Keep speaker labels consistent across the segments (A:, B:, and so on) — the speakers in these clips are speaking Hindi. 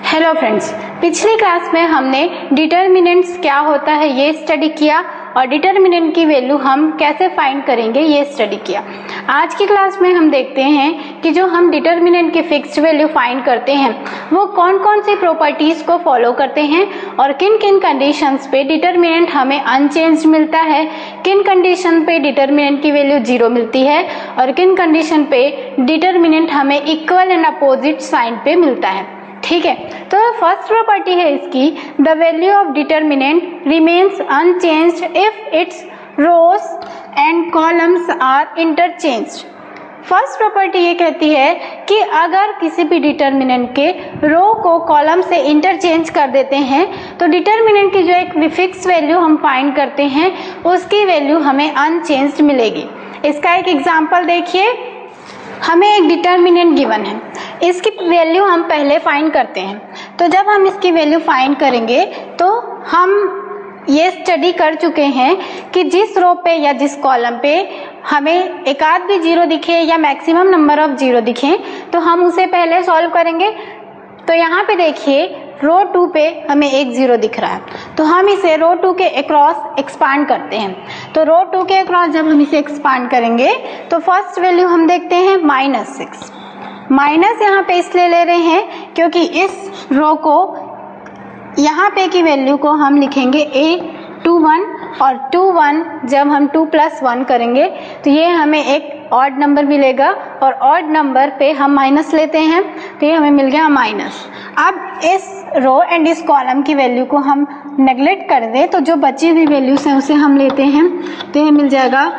A: हेलो फ्रेंड्स, पिछली क्लास में हमने डिटर्मिनेंट्स क्या होता है ये स्टडी किया और डिटर्मिनेंट की वैल्यू हम कैसे फाइंड करेंगे ये स्टडी किया। आज की क्लास में हम देखते हैं कि जो हम डिटर्मिनेंट की फिक्स्ड वैल्यू फाइंड करते हैं वो कौन कौन सी प्रॉपर्टीज को फॉलो करते हैं और किन किन कंडीशंस पे डिटर्मिनेंट हमें अनचेंज्ड मिलता है, किन कंडीशन पे डिटर्मिनेंट की वैल्यू 0 मिलती है और किन कंडीशन पे डिटर्मिनेंट हमें इक्वल एंड अपोजिट साइन पे मिलता है। ठीक है, तो फर्स्ट प्रॉपर्टी है इसकी, the value of determinant remains unchanged if its rows and columns are interchanged. First property ये कहती है कि अगर किसी भी डिटर्मिनेंट के रो को कॉलम से इंटरचेंज कर देते हैं तो डिटर्मिनेंट की जो एक फिक्स वैल्यू हम फाइंड करते हैं उसकी वैल्यू हमें अनचेंज्ड मिलेगी। इसका एक एग्जांपल देखिए, हमें एक डिटर्मिनेंट गिवन है, इसकी वैल्यू हम पहले फाइंड करते हैं। तो जब हम इसकी वैल्यू फाइंड करेंगे तो हम ये स्टडी कर चुके हैं कि जिस रो पे या जिस कॉलम पे हमें एक आध भी 0 दिखे या मैक्सिमम नंबर ऑफ 0 दिखे तो हम उसे पहले सॉल्व करेंगे। तो यहाँ पे देखिए रो 2 पे हमें एक 0 दिख रहा है, तो हम इसे रो 2 के अक्रॉस एक्सपांड करते हैं। तो रो 2 के अक्रॉस जब हम इसे एक्सपांड करेंगे तो फर्स्ट वैल्यू हम देखते हैं -6। माइनस यहाँ पे इसलिए ले रहे हैं क्योंकि इस रो को यहाँ पे की वैल्यू को हम लिखेंगे A21 और 21 जब हम 2 + 1 करेंगे तो ये हमें एक ऑड नंबर मिलेगा और ऑड नंबर पे हम माइनस लेते हैं तो ये हमें मिल गया माइनस। अब इस रो एंड इस कॉलम की वैल्यू को हम नेगलेक्ट कर दें तो जो बची हुई वैल्यूज हैं उसे हम लेते हैं तो ये मिल जाएगा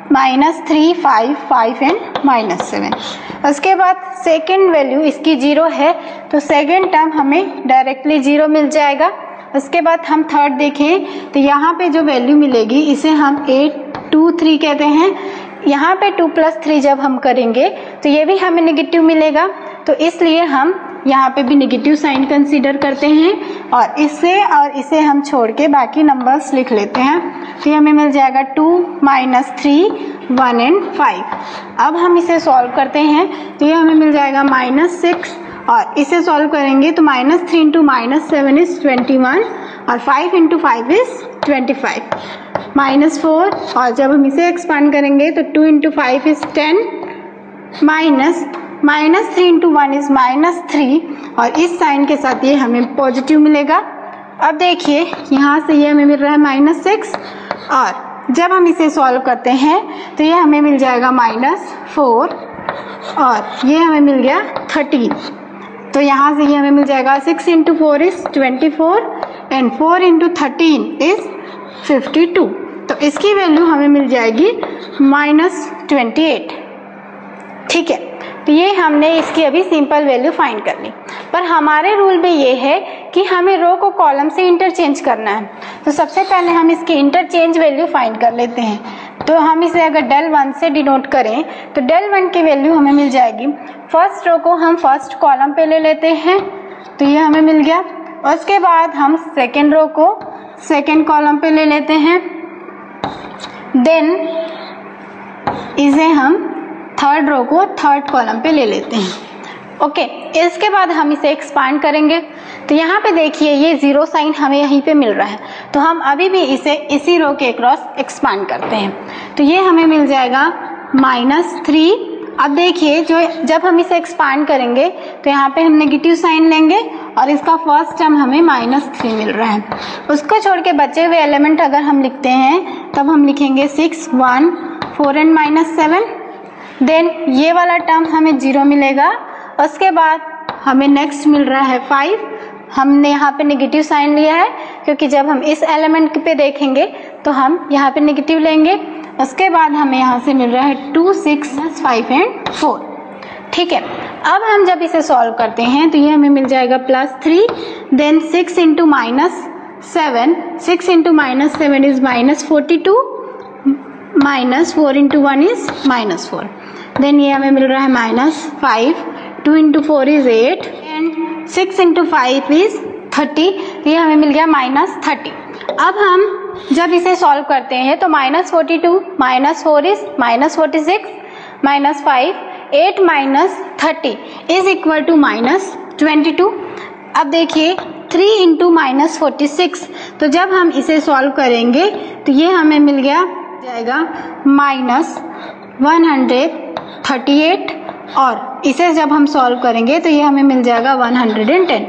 A: -3, 5, 5 एंड -7। उसके बाद सेकेंड वैल्यू इसकी 0 है तो सेकेंड टर्म हमें डायरेक्टली 0 मिल जाएगा। उसके बाद हम थर्ड देखें तो यहाँ पे जो वैल्यू मिलेगी इसे हम 8, 2, 3 कहते हैं। यहाँ पे 2 + 3 जब हम करेंगे तो ये भी हमें नेगेटिव मिलेगा, तो इसलिए हम यहाँ पे भी नेगेटिव साइन कंसीडर करते हैं और इसे हम छोड़ के बाकी नंबर्स लिख लेते हैं। तो ये हमें मिल जाएगा 2, -3, 1 एंड 5। अब हम इसे सॉल्व करते हैं तो ये हमें मिल जाएगा -6 और इसे सॉल्व करेंगे तो -3 × -7 इज 21 और 5 × 5 इज 25, -4 और जब हम इसे एक्सपांड करेंगे तो 2 × 5 इज 10, -3 × 1 इज -3 और इस साइन के साथ ये हमें पॉजिटिव मिलेगा। अब देखिए यहाँ से ये हमें मिल रहा है -6 और जब हम इसे सॉल्व करते हैं तो ये हमें मिल जाएगा -4 और ये हमें मिल गया 13। तो यहाँ से ये हमें मिल जाएगा 6 × 4 इज 24 एंड 4 × 13 इज 52। तो इसकी वैल्यू हमें मिल जाएगी -28। ठीक है, तो ये हमने इसकी अभी सिंपल वैल्यू फाइंड कर ली। पर हमारे रूल में ये है कि हमें रो को कॉलम से इंटरचेंज करना है, तो सबसे पहले हम इसकी इंटरचेंज वैल्यू फाइंड कर लेते हैं। तो हम इसे अगर del1 से डिनोट करें तो del1 की वैल्यू हमें मिल जाएगी, फर्स्ट रो को हम फर्स्ट कॉलम पे ले लेते हैं तो ये हमें मिल गया। उसके बाद हम सेकेंड रो को सेकेंड कॉलम पे ले लेते हैं, देन इसे हम थर्ड रो को थर्ड कॉलम पे ले लेते हैं। ओके, इसके बाद हम इसे एक्सपांड करेंगे तो यहाँ पे देखिए ये 0 साइन हमें यहीं पे मिल रहा है, तो हम अभी भी इसे इसी रो के क्रॉस एक्सपांड करते हैं तो ये हमें मिल जाएगा -3। अब देखिए जब हम इसे एक्सपांड करेंगे तो यहाँ पे हम नेगेटिव साइन लेंगे और इसका फर्स्ट टर्म हमें -3 मिल रहा है। उसको छोड़ के बचे हुए एलिमेंट अगर हम लिखते हैं तब हम लिखेंगे 6, 1, 4 एंड -7, देन ये वाला टर्म हमें 0 मिलेगा। उसके बाद हमें नेक्स्ट मिल रहा है 5, हमने यहाँ पे नेगेटिव साइन लिया है क्योंकि जब हम इस एलिमेंट पे देखेंगे तो हम यहाँ पे नेगेटिव लेंगे। उसके बाद हमें यहाँ से मिल रहा है 2, 6, 5 एंड 4। ठीक है, अब हम जब इसे सॉल्व करते हैं तो ये हमें मिल जाएगा +3, देन 6 × -7, 6 × -7 इज -42, -4 × 1 इज -4, देन ये हमें मिल रहा है -5, 2 × 4 इज 8 एंड 6 × 5 इज 30, ये हमें मिल गया -30। अब हम जब इसे सॉल्व करते हैं तो -42, -4 इज -46, -5, 8 - 30 इज इक्वल टू -22। अब देखिए 3 इंटू माइनस 46, तो जब हम इसे सॉल्व करेंगे तो ये हमें मिल जाएगा माइनस 138, और इसे जब हम सॉल्व करेंगे तो ये हमें मिल जाएगा 110।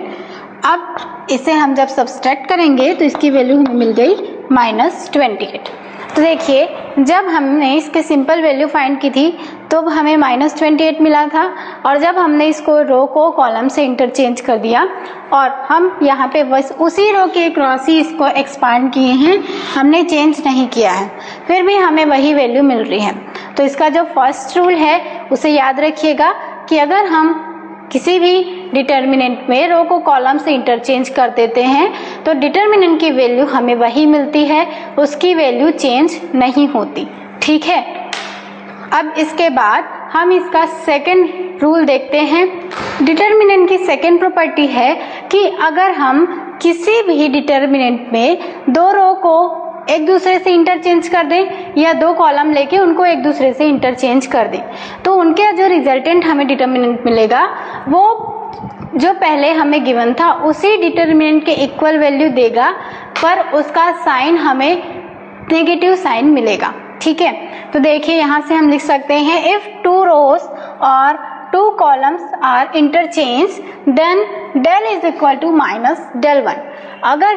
A: अब इसे हम जब सब्सट्रैक्ट करेंगे तो इसकी वैल्यू हमें मिल गई माइनस 28। तो देखिए जब हमने इसके सिंपल वैल्यू फाइंड की थी तो हमें माइनस 28 मिला था, और जब हमने इसको रो को कॉलम से इंटरचेंज कर दिया और हम यहाँ पे बस उसी रो के क्रॉस ही इसको एक्सपांड किए हैं, हमने चेंज नहीं किया है, फिर भी हमें वही वैल्यू मिल रही है। तो इसका जो फर्स्ट रूल है उसे याद रखिएगा कि अगर हम किसी भी डिटर्मिनेंट में रो को कॉलम से इंटरचेंज कर देते हैं तो डिटर्मिनेंट की वैल्यू हमें वही मिलती है, उसकी वैल्यू चेंज नहीं होती। ठीक है, अब इसके बाद हम इसका सेकंड रूल देखते हैं। डिटर्मिनेंट की सेकंड प्रॉपर्टी है कि अगर हम किसी भी डिटर्मिनेंट में दो रो को एक दूसरे से इंटरचेंज कर दें या दो कॉलम लेके उनको एक दूसरे से इंटरचेंज कर दें, तो उनके जो रिजल्टेंट हमें डिटर्मिनेंट मिलेगा वो जो पहले हमें गिवन था उसी डिटर्मिनेंट के इक्वल वैल्यू देगा, पर उसका साइन हमें नेगेटिव साइन मिलेगा। ठीक है, तो देखिए यहाँ से हम लिख सकते हैं इफ 2 रोज और 2 columns are interchange then del is equal to minus del 1। अगर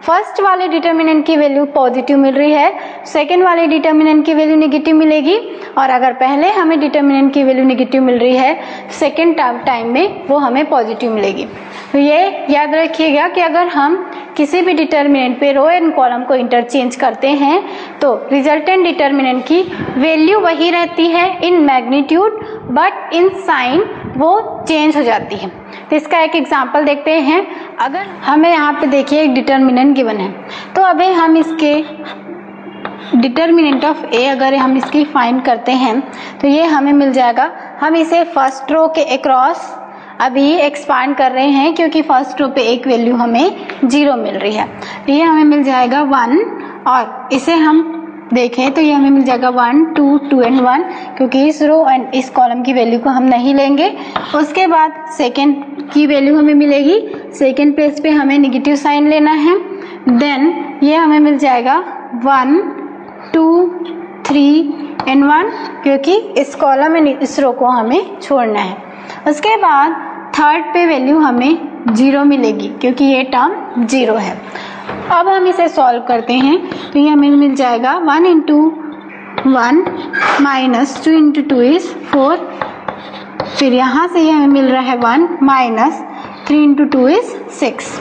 A: फर्स्ट वाले डिटर्मिनेंट की वैल्यू पॉजिटिव मिल रही है, सेकेंड वाले डिटर्मिनेंट की वैल्यू नेगेटिव मिलेगी, और अगर पहले हमें डिटर्मिनेंट की वैल्यू नेगेटिव मिल रही है सेकेंड टाइम में वो हमें पॉजिटिव मिलेगी। तो ये याद रखिएगा कि अगर हम किसी भी डिटर्मिनेंट पे रो एंड कॉलम को इंटरचेंज करते हैं तो रिजल्टेंट डिटर्मिनेंट की वैल्यू वही रहती है in magnitude, but in sign वो चेंज हो जाती है। तो इसका एक एग्जांपल देखते हैं। अगर हमें यहाँ पे देखिए एक डिटर्मिनेंट गिवन है, तो अभी हम इसके डिटर्मिनेंट ऑफ ए अगर हम इसकी फाइंड करते हैं तो ये हमें मिल जाएगा। हम इसे फर्स्ट रो के अक्रॉस अभी एक्सपांड कर रहे हैं क्योंकि फर्स्ट रो पे एक वैल्यू हमें 0 मिल रही है, तो ये हमें मिल जाएगा 1, और इसे हम देखें तो ये हमें मिल जाएगा 1 2 2 एंड 1, क्योंकि इस रो एंड इस कॉलम की वैल्यू को हम नहीं लेंगे। उसके बाद सेकेंड की वैल्यू हमें मिलेगी, सेकेंड प्लेस पे हमें नेगेटिव साइन लेना है, देन ये हमें मिल जाएगा 1 2 3 एंड 1, क्योंकि इस कॉलम एंड इस रो को हमें छोड़ना है। उसके बाद थर्ड पे वैल्यू हमें 0 मिलेगी क्योंकि ये टर्म 0 है। अब हम इसे सॉल्व करते हैं तो ये हमें मिल जाएगा 1 इंटू 1 माइनस 2 इंटू 2 इज 4, फिर यहाँ से ये हमें मिल रहा है 1 माइनस 3 इंटू 2 इज 6।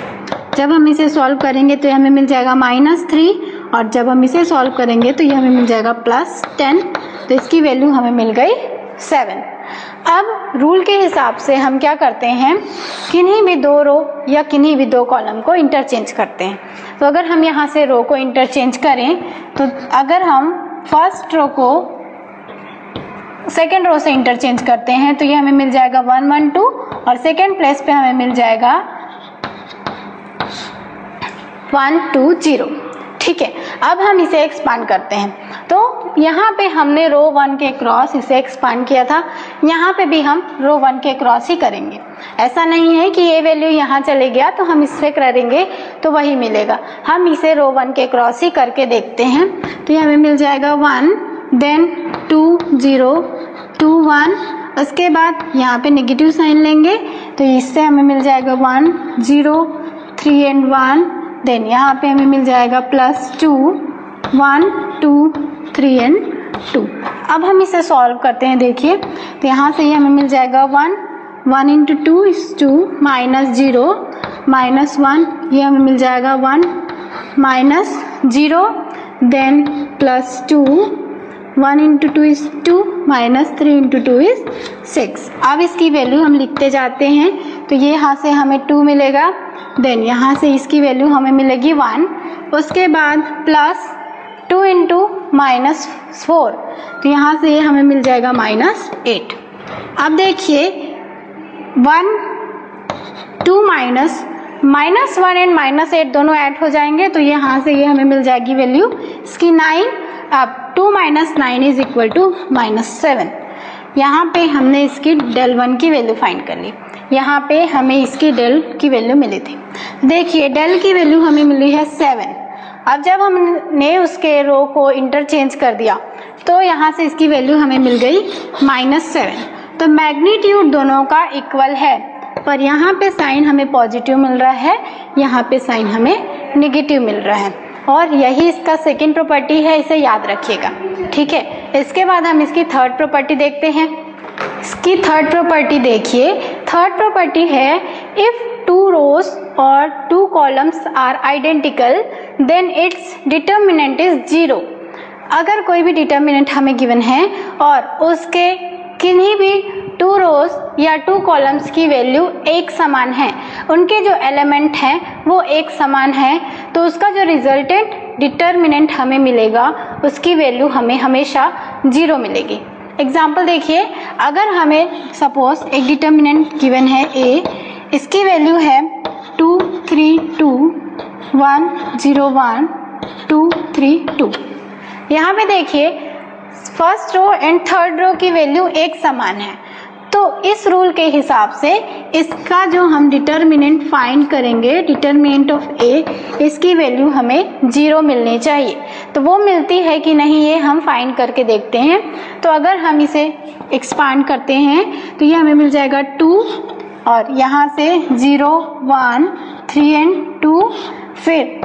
A: जब हम इसे सॉल्व करेंगे तो ये हमें मिल जाएगा -3, और जब हम इसे सॉल्व करेंगे तो ये हमें मिल जाएगा +10, तो इसकी वैल्यू हमें मिल गई 7। अब रूल के हिसाब से हम क्या करते हैं, किन्हीं भी दो रो या किन्हीं भी दो कॉलम को इंटरचेंज करते हैं। तो अगर हम यहाँ से रो को इंटरचेंज करें तो अगर हम फर्स्ट रो को सेकेंड रो से इंटरचेंज करते हैं तो ये हमें मिल जाएगा 1 1 2, और सेकेंड प्लेस पे हमें मिल जाएगा 1 2 0। ठीक है, अब हम इसे एक्सपांड करते हैं, तो यहाँ पे हमने रो 1 के क्रॉस इसे एक्सपांड किया था, यहाँ पे भी हम रो 1 के क्रॉस ही करेंगे। ऐसा नहीं है कि ये वैल्यू यहाँ चले गया तो हम इससे करेंगे तो वही मिलेगा, हम इसे रो 1 के क्रॉस ही करके देखते हैं। तो ये हमें मिल जाएगा 1 देन 2 0 2 1, उसके बाद यहाँ पे नेगेटिव साइन लेंगे तो इससे हमें मिल जाएगा 1 0 3 एंड 1, देन यहाँ पे हमें मिल जाएगा +2 1 2 3 एंड 2। अब हम इसे सॉल्व करते हैं, देखिए तो यहाँ से ये हमें मिल जाएगा 1 1 इंटू 2 इज 2 -0 -1, ये हमें मिल जाएगा 1 -0 then +2 1 into 2 is 2 -3 into 2 is 6। अब इसकी वैल्यू हम लिखते जाते हैं तो ये यहाँ से हमें 2 मिलेगा, देन यहाँ से इसकी वैल्यू हमें मिलेगी 1, उसके बाद +2 इंटू -4, तो यहाँ से ये हमें मिल जाएगा -8। अब देखिए 1 2 -1 एंड -8 दोनों ऐड हो जाएंगे तो यहाँ से ये हमें मिल जाएगी वैल्यू इसकी 9। अब 2 - 9 इज इक्वल टू -7। यहाँ पे हमने इसकी del 1 की वैल्यू फाइंड कर ली। यहाँ पे हमें इसकी डेल की वैल्यू मिली थी। देखिए डेल की वैल्यू हमें मिली है 7। अब जब हमने उसके रो को इंटरचेंज कर दिया तो यहाँ से इसकी वैल्यू हमें मिल गई -7। तो मैग्नीट्यूड दोनों का इक्वल है, पर यहाँ पे साइन हमें पॉजिटिव मिल रहा है, यहाँ पे साइन हमें नेगेटिव मिल रहा है, और यही इसका सेकंड प्रॉपर्टी है, इसे याद रखिएगा। ठीक है, इसके बाद हम इसकी थर्ड प्रॉपर्टी देखते हैं। इसकी थर्ड प्रॉपर्टी देखिए, थर्ड प्रॉपर्टी है इफ 2 rows और 2 columns are identical then its determinant is 0। अगर कोई भी डिटर्मिनेंट हमें गिवन है और उसके किन्हीं भी 2 rows या 2 columns की वैल्यू एक समान है, उनके जो एलिमेंट हैं वो एक समान है, तो उसका जो रिजल्टेंट डिटर्मिनेंट हमें मिलेगा उसकी वैल्यू हमें हमेशा 0 मिलेगी। एग्जाम्पल देखिए, अगर हमें सपोज एक डिटर्मिनेंट गिवन है a, इसकी वैल्यू है 2 3 2 1 0 1 2 3 2। यहाँ पे देखिए first row and third row की वैल्यू एक समान है, तो इस रूल के हिसाब से इसका जो हम डिटर्मिनेंट फाइंड करेंगे, डिटर्मिनेंट ऑफ ए, इसकी वैल्यू हमें 0 मिलनी चाहिए। तो वो मिलती है कि नहीं ये हम फाइंड करके देखते हैं। तो अगर हम इसे एक्सपांड करते हैं तो ये हमें मिल जाएगा 2, और यहाँ से 0 1 3 एंड 2, फिर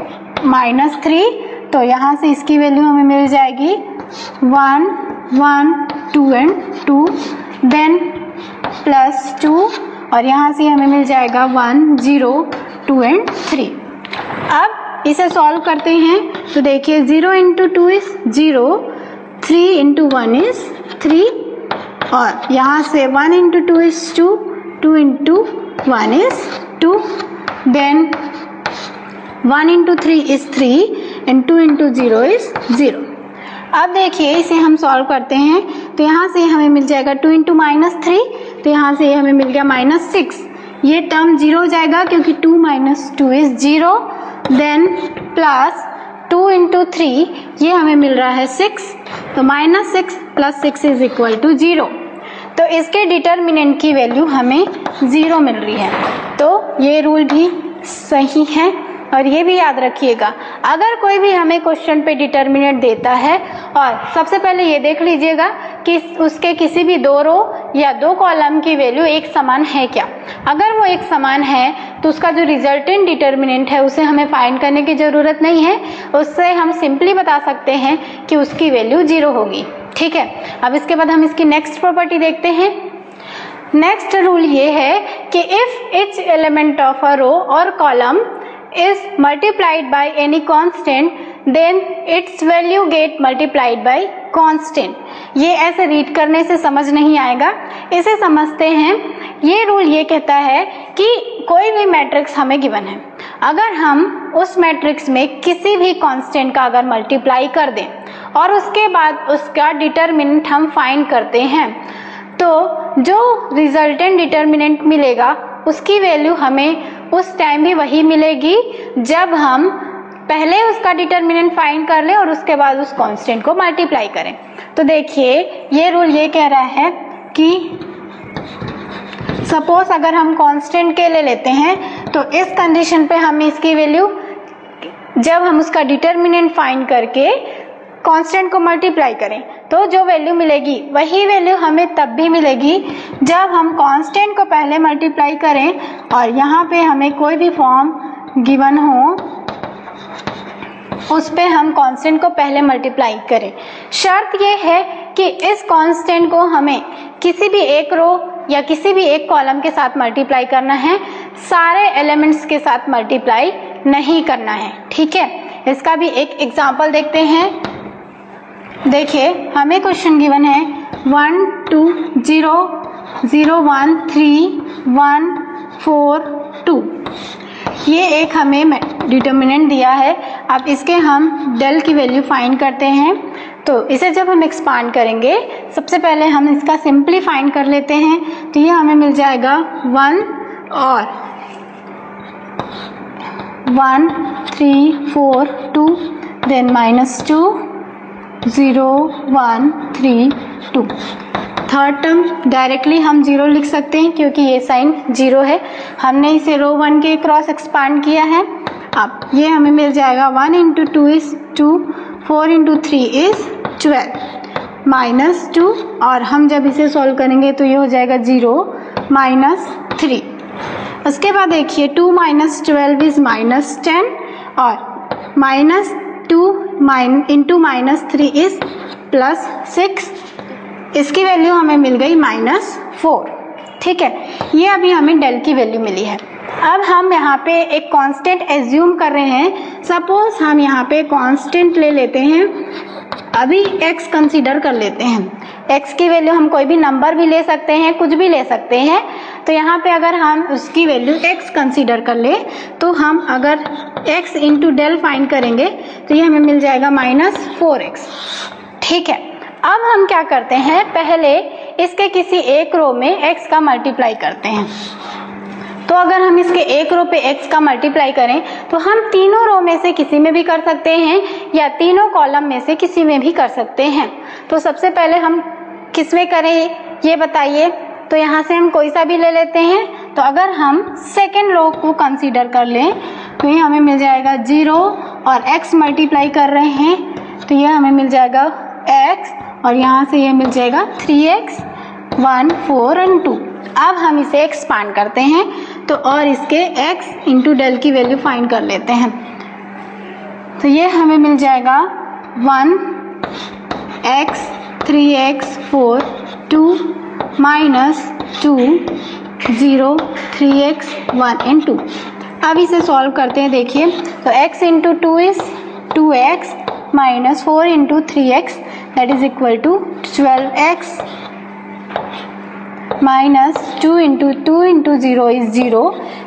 A: -3, तो यहाँ से इसकी वैल्यू हमें मिल जाएगी 1 1 2 एंड 2, देन +2, और यहाँ से हमें मिल जाएगा 1 0 2 एंड 3। अब इसे सॉल्व करते हैं तो देखिए 0 × 2 इज 0, 3 × 1 इज 3, और यहाँ से 1 × 2 is 2, 2 × 1 is 2, then 1 × 3 is 3 and 2 × 0 is 0। अब देखिए इसे हम सॉल्व करते हैं तो यहाँ से हमें मिल जाएगा 2 × -3, तो यहाँ से हमें मिल गया -6। ये टर्म 0 हो जाएगा क्योंकि 2 - 2 is 0, देन प्लस 2 × 3, ये हमें मिल रहा है 6, तो -6 + 6 इज इक्वल टू 0। तो इसके डिटर्मिनेंट की वैल्यू हमें 0 मिल रही है। तो ये रूल भी सही है, और ये भी याद रखिएगा, अगर कोई भी हमें क्वेश्चन पे डिटर्मिनेंट देता है, और सबसे पहले ये देख लीजिएगा कि उसके किसी भी 2 रो या 2 कॉलम की वैल्यू एक समान है क्या। अगर वो एक समान है तो उसका जो रिजल्टेंट डिटर्मिनेंट है उसे हमें फाइंड करने की ज़रूरत नहीं है, उससे हम सिंपली बता सकते हैं कि उसकी वैल्यू 0 होगी। ठीक है, अब इसके बाद हम इसकी नेक्स्ट प्रॉपर्टी देखते हैं। नेक्स्ट रूल ये है कि if each element of a row और column is multiplied by any constant then its value get multiplied by constant। ये ऐसे रीड करने से समझ नहीं आएगा, इसे समझते हैं। ये रूल ये कहता है कि कोई भी मैट्रिक्स हमें गिवन है, अगर हम उस मैट्रिक्स में किसी भी कांस्टेंट का अगर मल्टीप्लाई कर दें और उसके बाद उसका डिटर्मिनेंट हम फाइंड करते हैं, तो जो रिजल्टेंट डिटर्मिनेंट मिलेगा उसकी वैल्यू हमें उस टाइम भी वही मिलेगी जब हम पहले उसका डिटर्मिनेंट फाइंड कर लें और उसके बाद उस कांस्टेंट को मल्टीप्लाई करें। तो देखिए ये रूल ये कह रहा है कि सपोज अगर हम कांस्टेंट के ले लेते हैं तो इस कंडीशन पे हम इसकी वैल्यू जब हम उसका डिटर्मिनेंट फाइंड करके कांस्टेंट को मल्टीप्लाई करें तो जो वैल्यू मिलेगी वही वैल्यू हमें तब भी मिलेगी जब हम कांस्टेंट को पहले मल्टीप्लाई करें और यहाँ पे हमें कोई भी फॉर्म गिवन हो उस पे हम कांस्टेंट को पहले मल्टीप्लाई करें। शर्त ये है कि इस कांस्टेंट को हमें किसी भी एक रो या किसी भी एक कॉलम के साथ मल्टीप्लाई करना है, सारे एलिमेंट्स के साथ मल्टीप्लाई नहीं करना है। ठीक है, इसका भी एक एग्जांपल देखते हैं। देखिए हमें क्वेश्चन गिवन है 1 2 0 0 1 3 1 4 2। ये एक हमें डिटर्मिनेंट दिया है। अब इसके हम डेल की वैल्यू फाइंड करते हैं। तो इसे जब हम एक्सपांड करेंगे, सबसे पहले हम इसका सिंपली फाइंड कर लेते हैं। तो ये हमें मिल जाएगा 1 और 1 3 4 2 देन -2 0 1 3 2। थर्ड टर्म डायरेक्टली हम 0 लिख सकते हैं क्योंकि ये साइन 0 है, हमने इसे रो 1 के क्रॉस एक्सपांड किया है। अब ये हमें मिल जाएगा 1 into 2 is 2, 4 into 3 is 12 minus 2, और हम जब इसे सॉल्व करेंगे तो ये हो जाएगा 0 माइनस 3। उसके बाद देखिए 2 माइनस 12 इज माइनस 10 और minus 2 into minus 3 is plus 6, इसकी वैल्यू हमें मिल गई -4। ठीक है, ये अभी हमें डेल की वैल्यू मिली है। अब हम यहाँ पे एक कांस्टेंट एज्यूम कर रहे हैं। सपोज हम यहाँ पे कांस्टेंट ले लेते हैं, अभी x कंसीडर कर लेते हैं। x की वैल्यू हम कोई भी नंबर भी ले सकते हैं, कुछ भी ले सकते हैं। तो यहाँ पे अगर हम उसकी वैल्यू x कंसीडर कर ले तो हम अगर x इंटू डेल फाइंड करेंगे तो ये हमें मिल जाएगा -4x। ठीक है, अब हम क्या करते हैं, पहले इसके किसी एक रो में x का मल्टीप्लाई करते हैं। तो अगर हम इसके एक रो पे x का मल्टीप्लाई करें तो हम तीनों रो में से किसी में भी कर सकते हैं या तीनों कॉलम में से किसी में भी कर सकते हैं। तो सबसे पहले हम किस में करें ये बताइए। तो यहाँ से हम कोई सा भी ले लेते हैं। तो अगर हम सेकेंड रो को कंसीडर कर लें तो ये हमें मिल जाएगा 0 और x मल्टीप्लाई कर रहे हैं तो ये हमें मिल जाएगा x और यहाँ से ये मिल जाएगा 3x 1 4 और 2। अब हम इसे एक्सपांड करते हैं तो और इसके x इंटू डेल की वैल्यू फाइंड कर लेते हैं। तो ये हमें मिल जाएगा 1x 3x 4 2 minus 2 0 3x 1 and 2। अब इसे सॉल्व करते हैं। देखिए तो x into 2 is 2x minus 4 into 3x that is equal to 12x minus 2 into 2 into 0 is 0,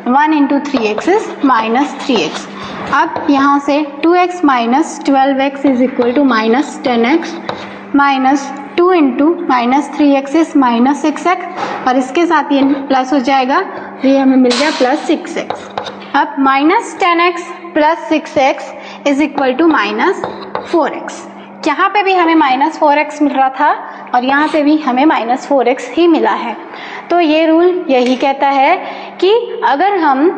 A: 1 into 3x is minus 3x। अब यहाँ से 2x minus 12x is equal to minus 10x minus 2 into minus 3x is minus 6x और इसके साथ ये प्लस हो जाएगा तो ये हमें मिल गया प्लस 6x। अब minus 10x plus 6x is equal to minus 4x। यहाँ पे भी हमें माइनस 4x मिल रहा था और यहाँ पे भी हमें माइनस 4x ही मिला है। तो ये रूल यही कहता है कि अगर हम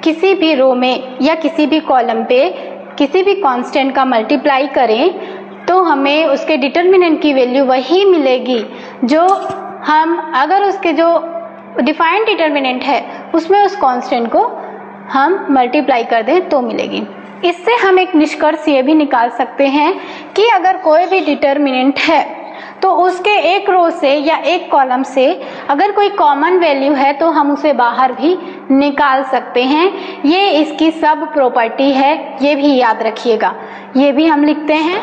A: किसी भी रो में या किसी भी कॉलम पे किसी भी कांस्टेंट का मल्टीप्लाई करें तो हमें उसके डिटर्मिनेंट की वैल्यू वही मिलेगी जो हम अगर उसके जो डिफाइंड डिटर्मिनेंट है उसमें उस कांस्टेंट को हम मल्टीप्लाई कर दें तो मिलेगी। इससे हम एक निष्कर्ष ये भी निकाल सकते हैं कि अगर कोई भी डिटर्मिनेंट है तो उसके एक रो से या एक कॉलम से अगर कोई कॉमन वैल्यू है तो हम उसे बाहर भी निकाल सकते हैं। ये इसकी सब प्रॉपर्टी है, ये भी याद रखिएगा, ये भी हम लिखते हैं।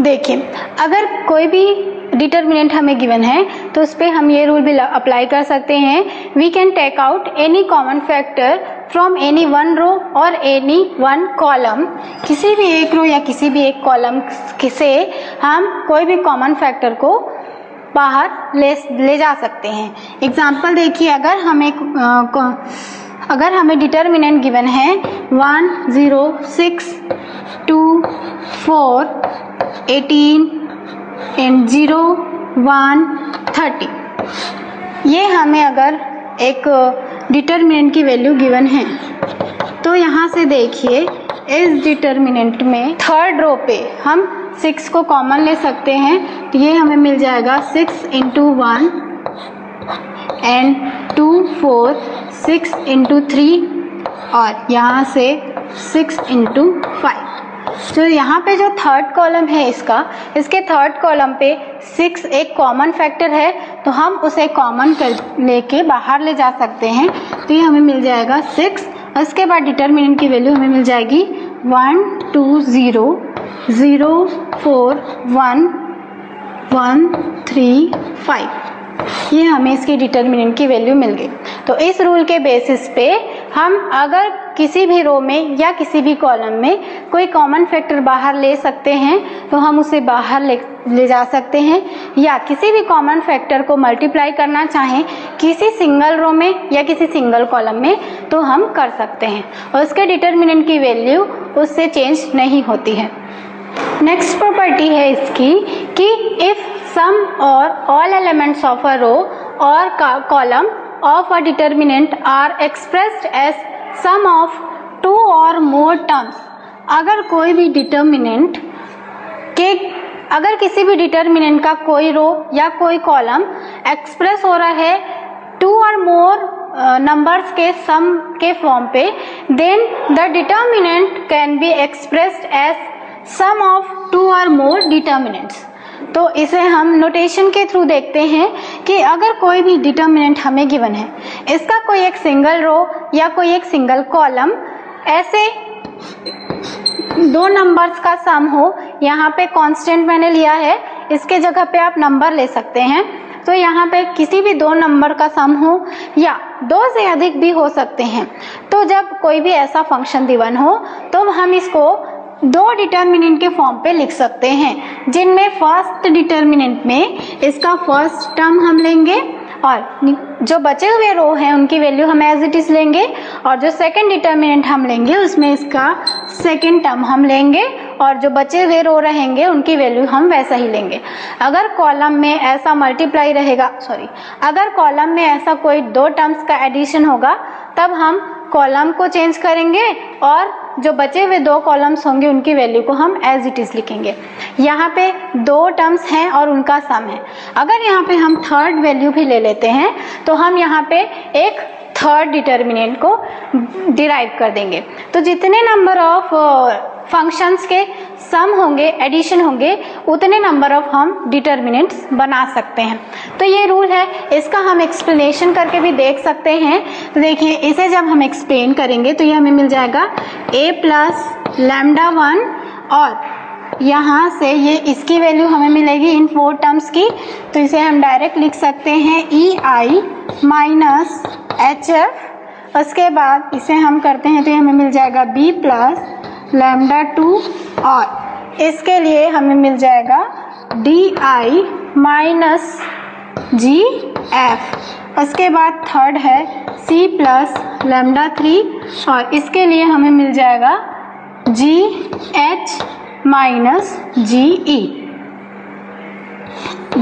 A: देखिए अगर कोई भी डिटर्मिनेंट हमें गिवन है तो उस पर हम ये रूल भी अप्लाई कर सकते हैं। We can take out any common factor from any one row और एनी वन कॉलम। किसी भी एक रो या किसी भी एक कॉलम से हम कोई भी कॉमन फैक्टर को बाहर ले जा सकते हैं। एग्जाम्पल देखिए, अगर हमें डिटर्मिनेंट गिवन है 1 0 6 2 4 18 एंड 0 1 30, ये हमें अगर एक डिटर्मिनेंट की वैल्यू गिवन है तो यहाँ से देखिए इस डिटर्मिनेंट में थर्ड रो पे हम 6 को कॉमन ले सकते हैं तो ये हमें मिल जाएगा 6 इंटू 1 एंड 2 4 6 इंटू 3 और यहाँ से 6 इंटू 5। तो यहाँ पे जो थर्ड कॉलम है इसके थर्ड कॉलम पे 6 एक कॉमन फैक्टर है तो हम उसे कॉमन लेके बाहर ले जा सकते हैं तो ये हमें मिल जाएगा 6। उसके बाद डिटर्मिनेंट की वैल्यू हमें मिल जाएगी 1 2 0 0 4 1 1 3 5। ये हमें इसकी डिटर्मिनेंट की वैल्यू मिल गई। तो इस रूल के बेसिस पे हम अगर किसी भी रो में या किसी भी कॉलम में कोई कॉमन फैक्टर बाहर ले सकते हैं तो हम उसे बाहर ले जा सकते हैं, या किसी भी कॉमन फैक्टर को मल्टीप्लाई करना चाहें किसी सिंगल रो में या किसी सिंगल कॉलम में तो हम कर सकते हैं और उसके डिटर्मिनेंट की वैल्यू उससे चेंज नहीं होती है। नेक्स्ट प्रॉपर्टी है इसकी कि if sum or all elements of a row or column of a determinant are expressed as sum of two or more terms. अगर कोई भी डिटर्मिनेंट के अगर किसी भी डिटर्मिनेंट का कोई रो या कोई कॉलम एक्सप्रेस हो रहा है टू और मोर नंबर्स के सम के फॉर्म पे, then the determinant can be expressed as sum of two और मोर डिटर्मिनेंट्स. तो इसे हम नोटेशन के थ्रू देखते हैं कि अगर कोई भी डिटर्मिनेंट हमें गिवन है, इसका कोई एक सिंगल रो या कोई एक सिंगल कॉलम ऐसे दो नंबर्स का सम हो, यहाँ पे कांस्टेंट मैंने लिया है, इसके जगह पे आप नंबर ले सकते हैं. तो यहाँ पे किसी भी दो नंबर का सम हो या दो से अधिक भी हो सकते हैं. तो जब कोई भी ऐसा फंक्शन गिवन हो तो हम इसको दो डिटर्मिनेंट के फॉर्म पे लिख सकते हैं, जिनमें फर्स्ट डिटर्मिनेंट में इसका फर्स्ट टर्म हम लेंगे और जो बचे हुए रो हैं उनकी वैल्यू हम एज इट इज लेंगे, और जो सेकंड डिटर्मिनेंट हम लेंगे उसमें इसका सेकंड टर्म हम लेंगे, और जो बचे हुए रो रहेंगे उनकी वैल्यू हम वैसा ही लेंगे. अगर कॉलम में ऐसा मल्टीप्लाई रहेगा, अगर कॉलम में ऐसा कोई दो टर्म्स का एडिशन होगा तब हम कॉलम को चेंज करेंगे और जो बचे हुए दो कॉलम्स होंगे उनकी वैल्यू को हम एज इट इज लिखेंगे. यहाँ पे दो टर्म्स हैं और उनका सम है. अगर यहाँ पे हम थर्ड वैल्यू भी ले लेते हैं तो हम यहाँ पे एक थर्ड डिटर्मिनेंट को डिराइव कर देंगे. तो जितने नंबर ऑफ फंक्शंस के सम होंगे, एडिशन होंगे, उतने नंबर ऑफ हम डिटर्मिनेंट्स बना सकते हैं. तो ये रूल है, इसका हम एक्सप्लेनेशन करके भी देख सकते हैं. तो देखिए, इसे जब हम एक्सप्लेन करेंगे तो ये हमें मिल जाएगा a प्लस लैम्डा 1, और यहाँ से ये इसकी वैल्यू हमें मिलेगी इन फोर टर्म्स की. तो इसे हम डायरेक्ट लिख सकते हैं ei माइनस hf. उसके बाद इसे हम करते हैं तो ये हमें मिल जाएगा b प्लस लैम्डा 2, और इसके लिए हमें मिल जाएगा di माइनस gf. उसके बाद थर्ड है c प्लस लैम्डा 3, और इसके लिए हमें मिल जाएगा gh minus ge,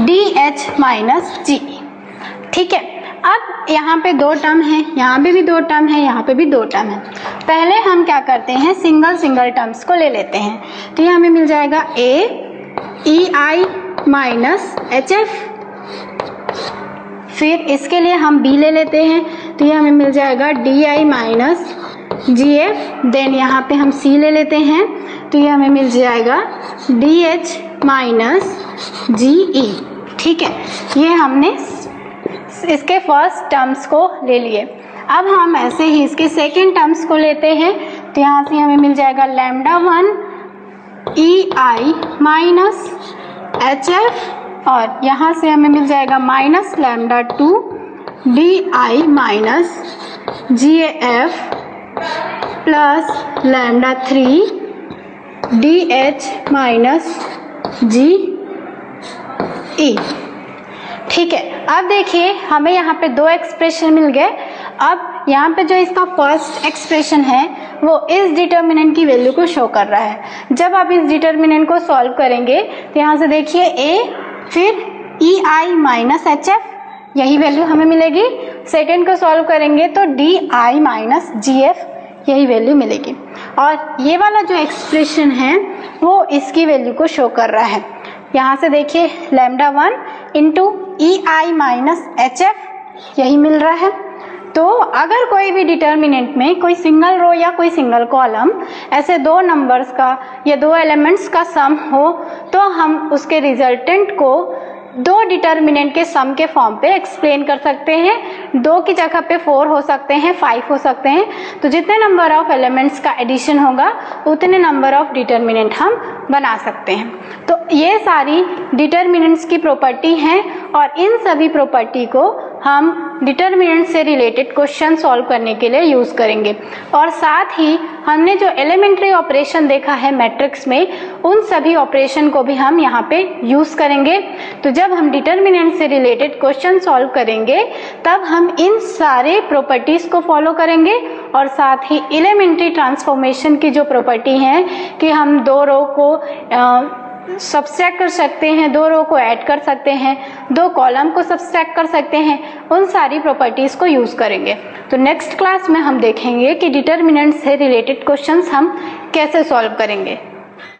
A: dh minus ge. ठीक है, अब यहाँ पे दो टर्म है, यहाँ पे भी दो टर्म है, यहाँ पे भी दो टर्म है. पहले हम क्या करते हैं, सिंगल सिंगल टर्म्स को ले लेते हैं. तो ये हमें मिल जाएगा ei माइनस hf. फिर इसके लिए हम b ले लेते हैं, तो ये हमें मिल जाएगा di माइनस gf. देन यहाँ पे हम c ले लेते हैं, तो ये हमें मिल जाएगा dh माइनस ge. ठीक है, ये हमने इसके फर्स्ट टर्म्स को ले लिए. अब हम ऐसे ही इसके सेकंड टर्म्स को लेते हैं. तो यहाँ से हमें मिल जाएगा लैम्डा 1 ei माइनस hf, और यहाँ से हमें मिल जाएगा minus lambda 2 di minus gaf plus lambda 3 dh minus ge. ठीक है, अब देखिए हमें यहाँ पे दो एक्सप्रेशन मिल गए. अब यहाँ पे जो इसका फर्स्ट एक्सप्रेशन है वो इस डिटर्मिनेंट की वैल्यू को शो कर रहा है. जब आप इस डिटर्मिनेंट को सॉल्व करेंगे तो यहाँ से देखिए a, फिर ei माइनस hf, यही वैल्यू हमें मिलेगी. सेकेंड को सॉल्व करेंगे तो di माइनस gf, यही वैल्यू मिलेगी. और ये वाला जो एक्सप्रेशन है वो इसकी वैल्यू को शो कर रहा है. यहाँ से देखिए lambda 1 into ei minus hf, यही मिल रहा है. तो अगर कोई भी डिटर्मिनेंट में कोई सिंगल रो या कोई सिंगल कॉलम ऐसे दो नंबर्स का या दो एलिमेंट्स का सम हो तो हम उसके रिजल्टेंट को दो डिटर्मिनेंट के सम के फॉर्म पे एक्सप्लेन कर सकते हैं. दो की जगह पे 4 हो सकते हैं, 5 हो सकते हैं. तो जितने नंबर ऑफ एलिमेंट्स का एडिशन होगा उतने नंबर ऑफ डिटर्मिनेंट हम बना सकते हैं. तो ये सारी डिटर्मिनेंट्स की प्रॉपर्टी हैं, और इन सभी प्रॉपर्टी को हम डिटर्मिनेंट से रिलेटेड क्वेश्चन सॉल्व करने के लिए यूज करेंगे. और साथ ही हमने जो एलिमेंट्री ऑपरेशन देखा है मैट्रिक्स में, उन सभी ऑपरेशन को भी हम यहाँ पे यूज करेंगे. तो जब हम डिटर्मिनेंट से रिलेटेड क्वेश्चन सॉल्व करेंगे तब हम इन सारे प्रॉपर्टीज को फॉलो करेंगे, और साथ ही एलिमेंट्री ट्रांसफॉर्मेशन की जो प्रॉपर्टी है कि हम दो रो को सब्सट्रैक्ट कर सकते हैं, 2 रो को ऐड कर सकते हैं, 2 कॉलम को सब्सट्रैक्ट कर सकते हैं, उन सारी प्रॉपर्टीज को यूज करेंगे। तो नेक्स्ट क्लास में हम देखेंगे कि डिटर्मिनेंट से रिलेटेड क्वेश्चंस हम कैसे सॉल्व करेंगे।